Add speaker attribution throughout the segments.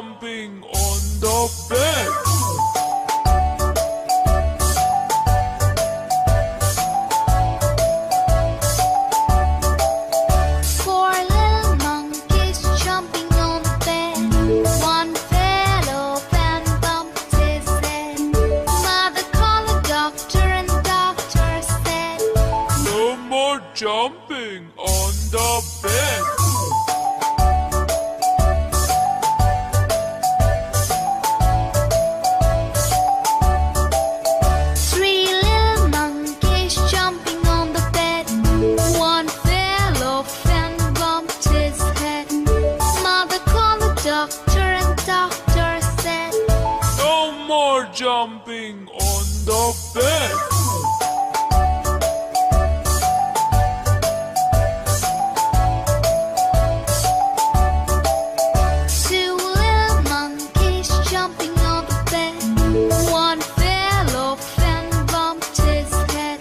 Speaker 1: jumping on the bed.
Speaker 2: Four little monkeys jumping on the bed. One fell off and bumped his head. Mother called a doctor and the doctor said,
Speaker 1: No more jumping on the bed.
Speaker 2: Three little monkeys jumping on the bed. One fell off and bumped his head. Mother called the doctor and the doctor said,
Speaker 1: No more jumping on the bed.
Speaker 2: Two little monkeys jumping on the bed. One fell off and bumped his head.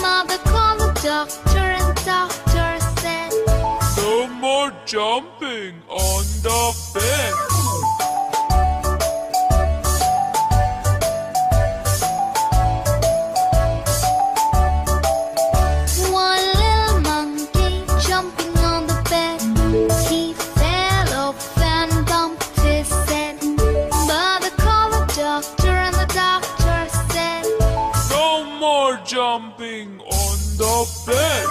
Speaker 2: Mother called the doctor and the doctor said,
Speaker 1: No more jumping on the bed.
Speaker 2: One little monkey jumping on the bed. He fell off and bumped his head. Mother called the doctor and the doctor said,
Speaker 1: No more jumping on the bed.